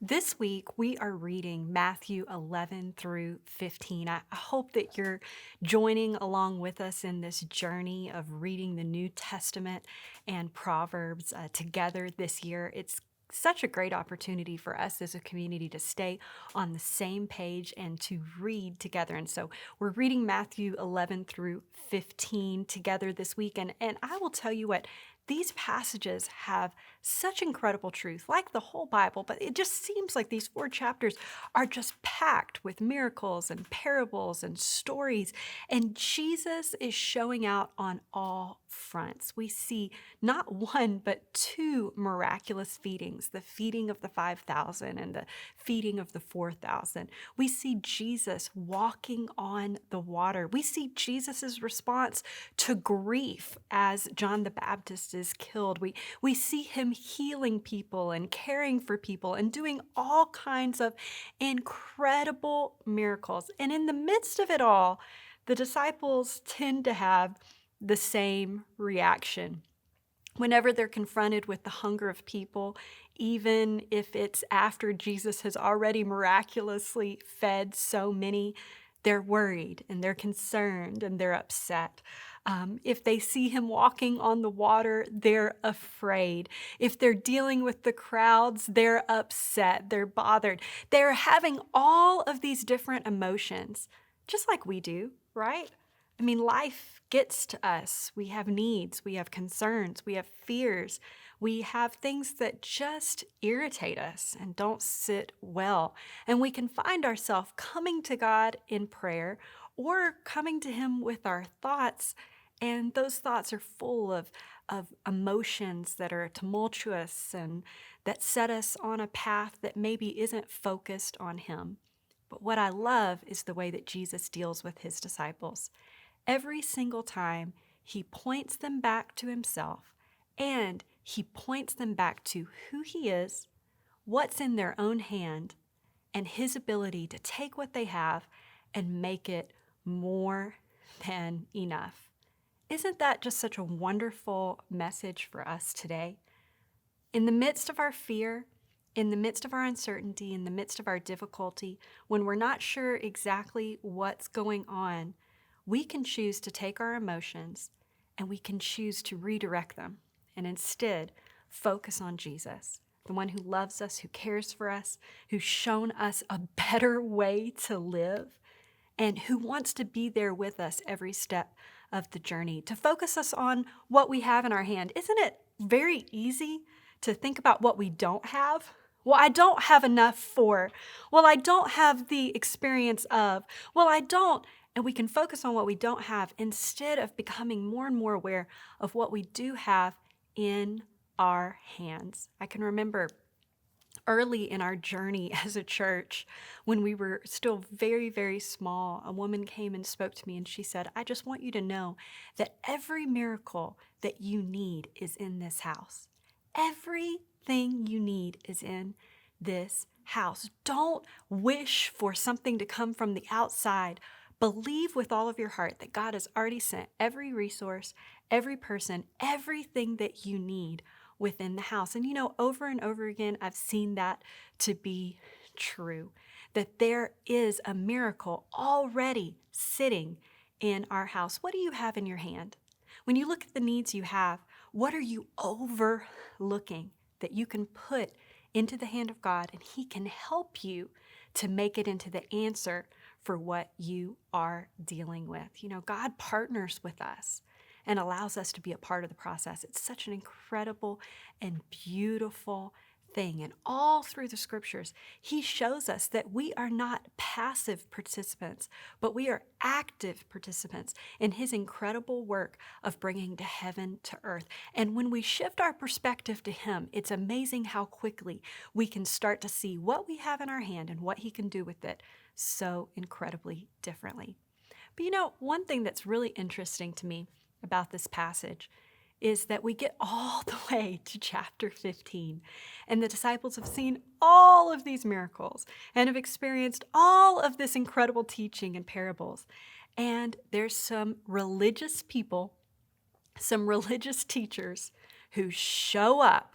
This week, we are reading Matthew 11 through 15. I hope that you're joining along with us in this journey of reading the New Testament and Proverbs together this year. It's such a great opportunity for us as a community to stay on the same page and to read together. And so we're reading Matthew 11 through 15 together this week. And I will tell you what, these passages have such incredible truth, like the whole Bible, but it just seems like these 4 chapters are just packed with miracles and parables and stories. And Jesus is showing out on all fronts. We see not one, but 2 miraculous feedings, the feeding of the 5,000 and the feeding of the 4,000. We see Jesus walking on the water. We see Jesus's response to grief as John the Baptist is killed. We see him healing people and caring for people and doing all kinds of incredible miracles. And in the midst of it all, the disciples tend to have the same reaction. Whenever they're confronted with the hunger of people, even if it's after Jesus has already miraculously fed so many, they're worried and they're concerned and they're upset. If they see him walking on the water, they're afraid. If they're dealing with the crowds, they're upset, they're bothered. They're having all of these different emotions, just like we do, right? I mean, life gets to us. We have needs, we have concerns, we have fears, we have things that just irritate us and don't sit well. And we can find ourselves coming to God in prayer or coming to Him with our thoughts. And those thoughts are full of emotions that are tumultuous and that set us on a path that maybe isn't focused on Him. But what I love is the way that Jesus deals with His disciples. Every single time, he points them back to himself and he points them back to who he is, what's in their own hand, and his ability to take what they have and make it more than enough. Isn't that just such a wonderful message for us today? In the midst of our fear, in the midst of our uncertainty, in the midst of our difficulty, when we're not sure exactly what's going on, we can choose to take our emotions and we can choose to redirect them and instead focus on Jesus, the one who loves us, who cares for us, who's shown us a better way to live, and who wants to be there with us every step of the journey, to focus us on what we have in our hand. Isn't it very easy to think about what we don't have? Well, I don't have enough for. Well, I don't have the experience of. Well, I don't. And we can focus on what we don't have instead of becoming more and more aware of what we do have in our hands. I can remember early in our journey as a church, when we were still very, very small, a woman came and spoke to me and she said, I just want you to know that every miracle that you need is in this house. Everything you need is in this house. Don't wish for something to come from the outside. Believe with all of your heart that God has already sent every resource, every person, everything that you need within the house. And over and over again, I've seen that to be true, that there is a miracle already sitting in our house. What do you have in your hand? When you look at the needs you have, what are you overlooking that you can put into the hand of God and He can help you to make it into the answer for what you are dealing with? God partners with us and allows us to be a part of the process. It's such an incredible and beautiful thing. And all through the scriptures, He shows us that we are not passive participants, but we are active participants in His incredible work of bringing to heaven to earth. And when we shift our perspective to Him, it's amazing how quickly we can start to see what we have in our hand and what He can do with it so incredibly differently. But one thing that's really interesting to me about this passage is that we get all the way to chapter 15, and the disciples have seen all of these miracles and have experienced all of this incredible teaching and parables. And there's some religious people, some religious teachers who show up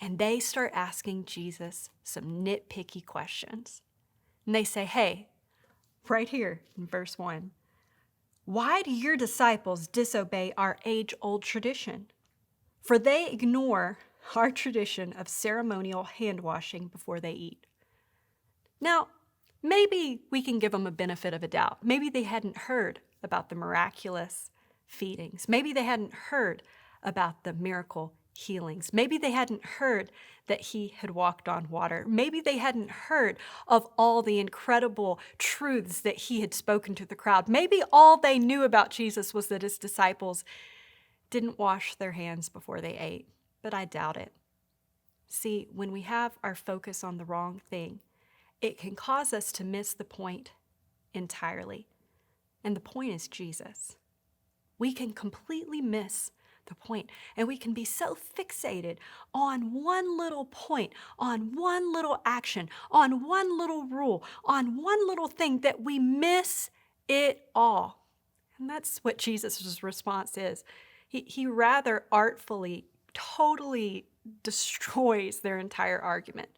And they start asking Jesus some nitpicky questions. And they say, hey, right here in verse 1, why do your disciples disobey our age-old tradition? For they ignore our tradition of ceremonial hand washing before they eat. Now, maybe we can give them a benefit of a doubt. Maybe they hadn't heard about the miraculous feedings. Maybe they hadn't heard about the miracle healings. Maybe they hadn't heard that he had walked on water. Maybe they hadn't heard of all the incredible truths that he had spoken to the crowd. Maybe all they knew about Jesus was that his disciples didn't wash their hands before they ate. But I doubt it. See, when we have our focus on the wrong thing, it can cause us to miss the point entirely. And the point is Jesus. We can completely miss the point, and we can be so fixated on one little point, on one little action, on one little rule, on one little thing that we miss it all. And that's what Jesus' response is. He rather artfully, totally destroys their entire argument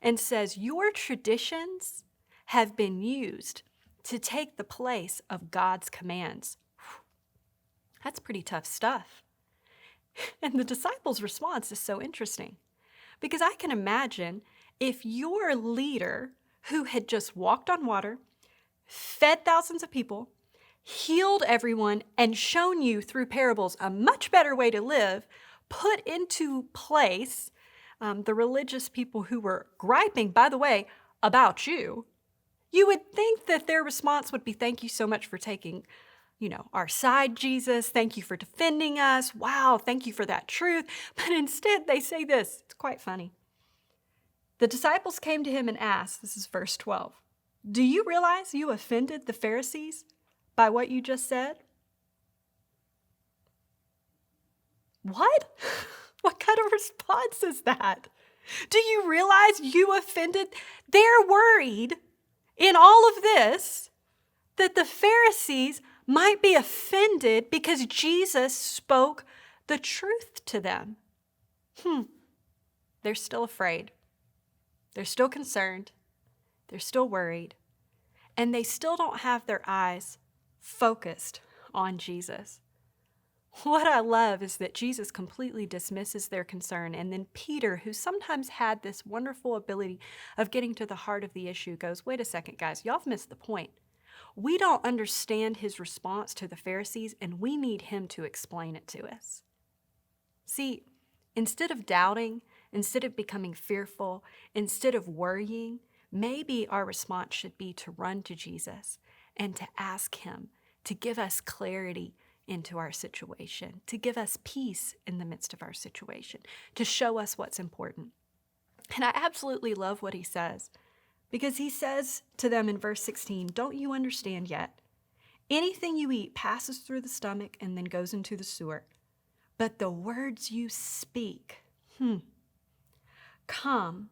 and says, your traditions have been used to take the place of God's commands. That's pretty tough stuff. And the disciples' response is so interesting because I can imagine if your leader who had just walked on water, fed thousands of people, healed everyone, and shown you through parables a much better way to live, put into place the religious people who were griping, by the way, about you, you would think that their response would be, thank you so much for taking, our side, Jesus. Thank you for defending us. Wow, thank you for that truth. But instead, they say this. It's quite funny. The disciples came to him and asked, this is verse 12, do you realize you offended the Pharisees by what you just said? What? What kind of response is that? Do you realize you offended? They're worried in all of this that the Pharisees might be offended because Jesus spoke the truth to them. They're still afraid. They're still concerned. They're still worried. And they still don't have their eyes focused on Jesus. What I love is that Jesus completely dismisses their concern, and then Peter, who sometimes had this wonderful ability of getting to the heart of the issue, goes, wait a second, guys, y'all have missed the point. We don't understand his response to the Pharisees, and we need him to explain it to us. See, instead of doubting, instead of becoming fearful, instead of worrying, maybe our response should be to run to Jesus and to ask him to give us clarity into our situation, to give us peace in the midst of our situation, to show us what's important. And I absolutely love what he says, because he says to them in verse 16, don't you understand yet? Anything you eat passes through the stomach and then goes into the sewer. But the words you speak, come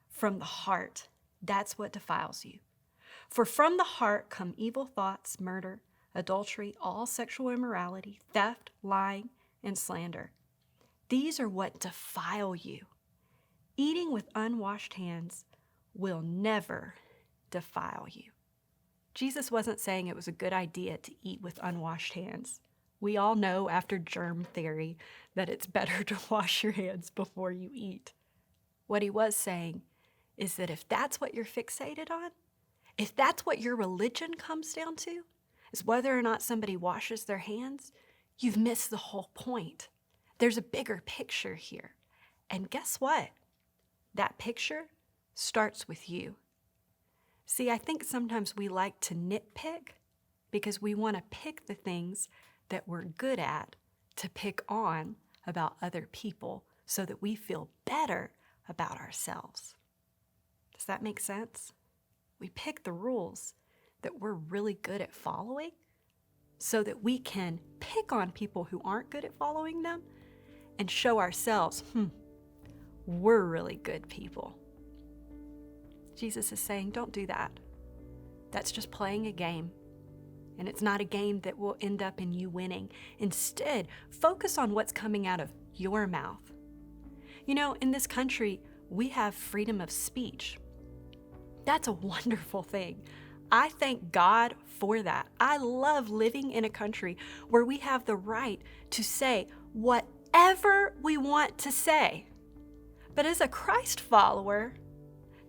from the heart. That's what defiles you. For from the heart come evil thoughts, murder, adultery, all sexual immorality, theft, lying, and slander. These are what defile you. Eating with unwashed hands will never defile you. Jesus wasn't saying it was a good idea to eat with unwashed hands. We all know after germ theory that it's better to wash your hands before you eat. What he was saying is that if that's what you're fixated on, if that's what your religion comes down to, is whether or not somebody washes their hands, you've missed the whole point. There's a bigger picture here. And guess what? That picture starts with you. See, I think sometimes we like to nitpick because we want to pick the things that we're good at to pick on about other people so that we feel better about ourselves. Does that make sense? We pick the rules that we're really good at following so that we can pick on people who aren't good at following them and show ourselves, we're really good people. Jesus is saying, don't do that. That's just playing a game. And it's not a game that will end up in you winning. Instead, focus on what's coming out of your mouth. You know, in this country, we have freedom of speech. That's a wonderful thing. I thank God for that. I love living in a country where we have the right to say whatever we want to say. But as a Christ follower,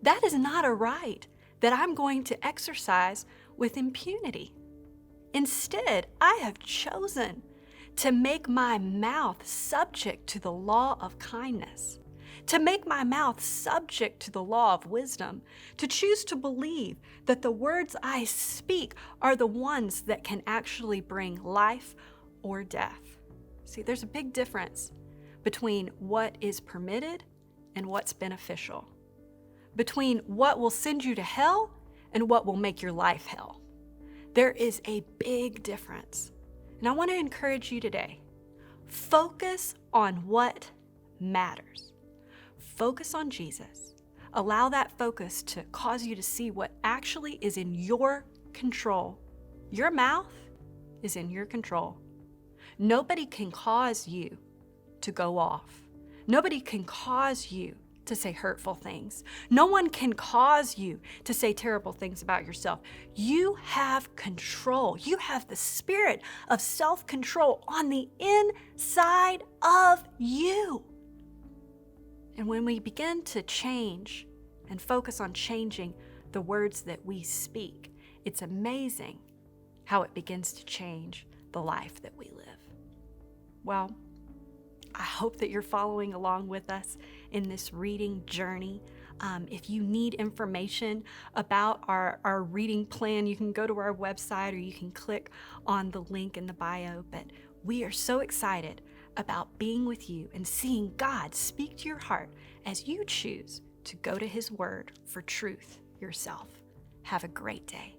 that is not a right that I'm going to exercise with impunity. Instead, I have chosen to make my mouth subject to the law of kindness, to make my mouth subject to the law of wisdom, to choose to believe that the words I speak are the ones that can actually bring life or death. See, there's a big difference between what is permitted and what's beneficial, between what will send you to hell and what will make your life hell. There is a big difference. And I want to encourage you today, focus on what matters. Focus on Jesus. Allow that focus to cause you to see what actually is in your control. Your mouth is in your control. Nobody can cause you to go off. Nobody can cause you to say hurtful things. No one can cause you to say terrible things about yourself. You have control. You have the spirit of self-control on the inside of you. And when we begin to change and focus on changing the words that we speak, it's amazing how it begins to change the life that we live. Well, I hope that you're following along with us in this reading journey. If you need information about our reading plan, you can go to our website or you can click on the link in the bio. But we are so excited about being with you and seeing God speak to your heart as you choose to go to His Word for truth yourself. Have a great day.